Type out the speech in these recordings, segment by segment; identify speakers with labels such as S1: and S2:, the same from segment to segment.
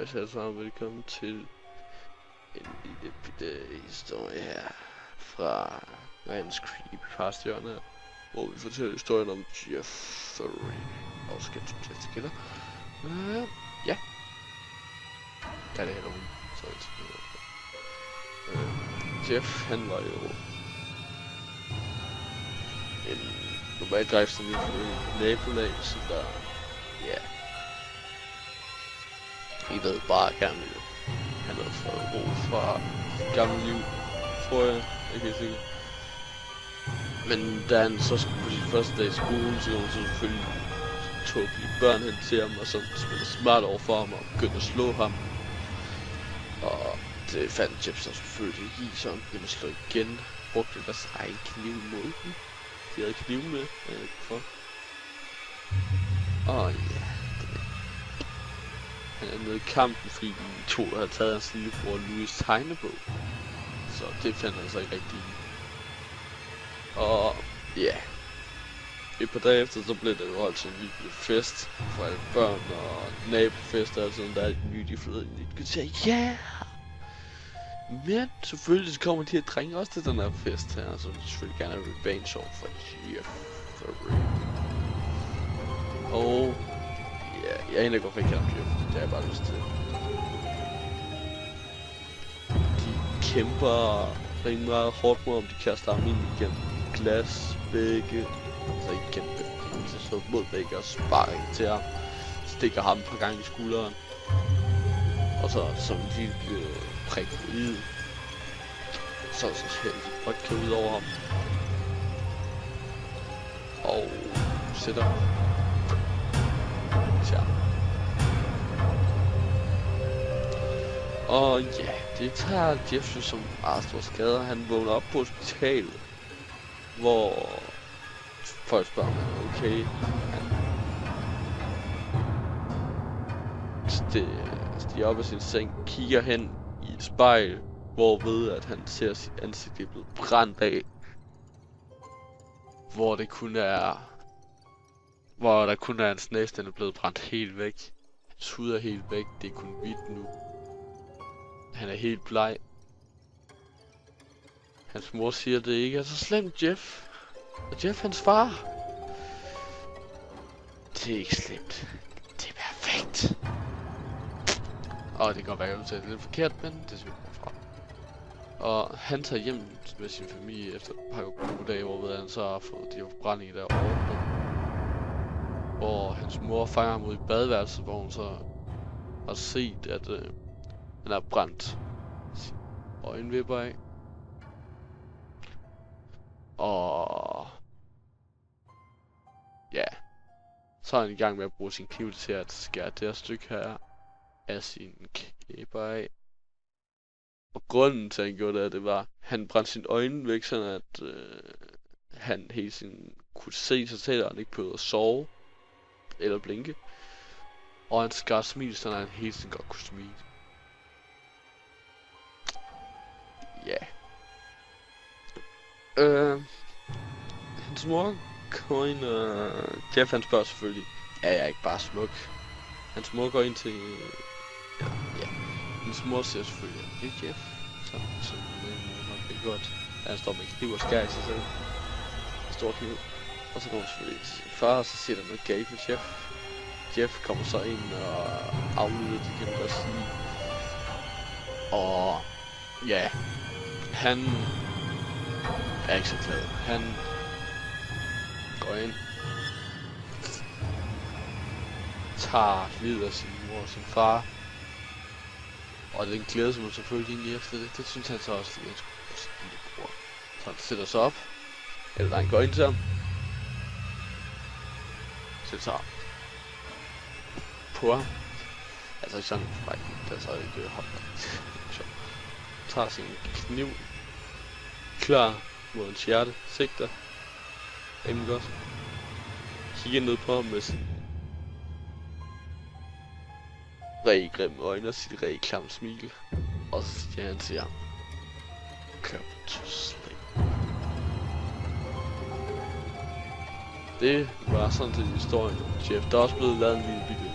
S1: Boys, alle sammen velkommen til en lille bitte historie her fra Rand's Creepypasta-hjørne, hvor vi fortæller historien om Jeffrey, afskendt som Jessica. Ja. Der er det Halloween, så Jeff, han var jo en normal dreng, som vi i nabolag, så der, ja, I ved bare gerne, han havde fået ro fra gamle liv, tror jeg, ikke helt sikkert. Men da han så skulle på sin første dag i skolen, så kom han så selvfølgelig tåbelige børn hen til ham, og så spillede smart over for ham og begyndte at slå ham. Og det fandt Jeff så selvfølgelig ikke i, så han begyndte at slå igen, brugte deres egen kniv mod dem. De havde kniv med, jeg ved ikke hvorfor. Og ja, han er nede i kampen, fordi de to havde taget hans lillebror Louis' tegnebog. Så det fandt han så ikke rigtig i. Og ja, et par dage efter, så blev det jo holdt sådan en lille fest for alle børn og nabofester og sådan, der er nye, de flyttede ind i et kvarter. Ja! Men selvfølgelig så kommer de her drenge også til den her fest her, så de selvfølgelig gerne have revenge over for Jeffrey. Og ja, jeg er egentlig godt for at kalde ham Jeff, det har jeg bare lyst til. De kæmper rigtig meget hårdt mod, om de kaster ham ind igennem glas, vægge, altså ikke gennem vægge, så slår mod vægge og sparker til ham, stikker ham et par gange i skulderen, og så som en lille prik på livet, så hælder de vodka ud over ham, og sætter tja. Og ja, det tager Jeff jo som meget stor skader. Han vågner op på hospitalet, hvor folk spørger ham, okay, han stiger op af sin seng, kigger hen i et spejl, hvor ved at han ser sit ansigt er blevet brændt af, hvor der kun er hans næse, den er blevet brændt helt væk. Hans hud er helt væk, det er kun hvidt nu. Han er helt bleg. Hans mor siger, det ikke er så slemt, Jeff. Og Jeff, hans far. Det er ikke slemt. Det er perfekt. Og det kan godt være, at jeg udtaler det lidt forkert, men det er selvfølgelig fra. Og han tager hjem med sin familie efter et par gode dage, hvor han så har fået de her forbrænding derovre. Hvor hans mor fanger ham ud i badeværelset, hvor hun så har set, at han har brændt sine øjenvipper af. Og ja, så er han i gang med at bruge sin kniv til at skære det her stykke her af sin kæber af. Og grunden til at han gjorde det var, at han brændte sine øjne væk, sådan at han hele tiden kunne se sig selv, og han ikke behøvede at sove eller blinke. Og han skar smil, så han hele tiden godt kunne smile. Ja. Hans mor går ind, og Jeff han spørger selvfølgelig, er jeg ikke bare smuk? Hans mor går ind til, ja. Hans mor siger selvfølgelig, det er Jeff, som nok det godt. Han står med en kniv og skærer i sig selv. En stor kniv. Og så går hun selvfølgelig til sin far, og så siger der noget galt med Jeff. Jeff kommer så ind og aflyder, de kan godt sige. Og ja, han er ikke så glad. Han går ind, tager livet af sin mor og sin far. Og den glæder sig selvfølgelig egentlig efter det. Det synes han så også, at han skulle på sin lillebror. Så han sætter sig op. Eller han går ind til ham. Sætter sig op på ham. Altså ikke sådan, nej, der er så ikke hold. Tager sin kniv. Klar mod hans hjerte. Sigter. Rimelig godt. Kigger ned på ham med sin rigtig grimme øjne og sit rigtig klamme smil. Og så siger han til ham, come to sleep. Det var sådan til historien om Jeff. Der er også blevet lavet en lille bitte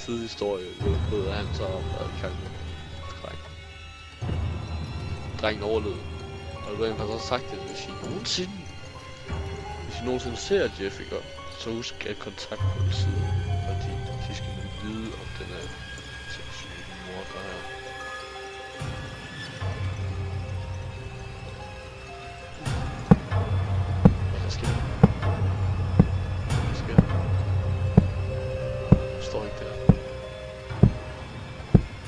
S1: sidehistorie, hvor han så var i gang med drengen. Drengen overlevede. Og du har også sagt det, hvis I nogensinde ser Jeff, ikke? Så husk at kontakte politiet, fordi de skal nu vide, om den er sindssyge morder her. Hvad sker der? Hvad sker der? Jeg forstår ikke det her.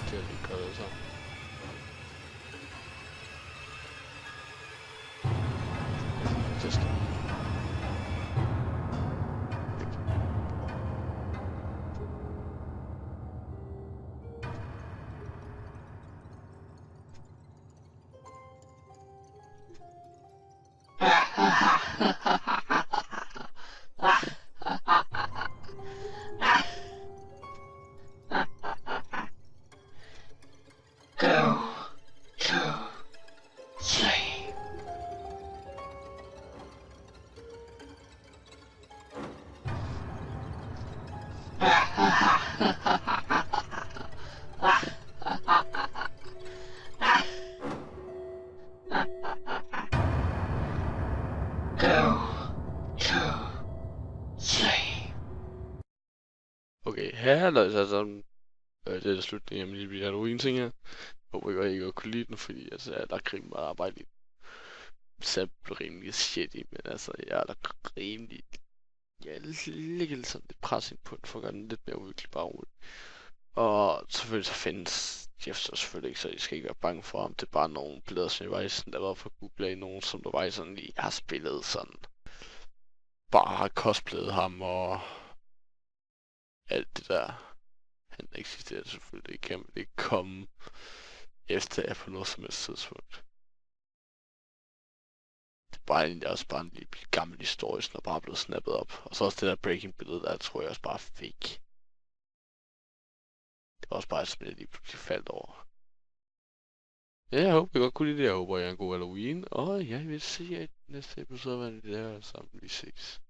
S1: Det er lige godt det sammen. Just okay, her er sådan, det er slutningen af min lille Halloween-ting her. Håber jeg ikke kunne lide den, fordi altså, jeg er der rimelig meget arbejde i. Så jeg blev rimelig shitty, men altså, jeg er der rimelig... Jeg ligger lidt sådan lidt pressing på den, for at gøre den lidt mere uhyggelig bare roligt. Og selvfølgelig så findes Jeff så selvfølgelig ikke, så I skal ikke være bange for ham. Det er bare nogle billeder, som jeg var sådan, der var på Google af nogen, som der var sådan lige har spillet sådan... Bare har cosplayet ham og... Alt det der. Han eksisterer selvfølgelig, det kan man ikke komme efter jer på noget som helst tidspunkt. Det er bare egentlig også bare en lille gammel historie, som er bare blevet snappet op. Og så også det der breaking-billede der, tror jeg også bare er fake. Det var også bare sådan, jeg lige pludselig faldt over. Ja, jeg håber, I godt kunne lide det. Jeg håber, I har en god Halloween. Og jeg vil se jer i næste episode, hvad det er sammen. Vi ses.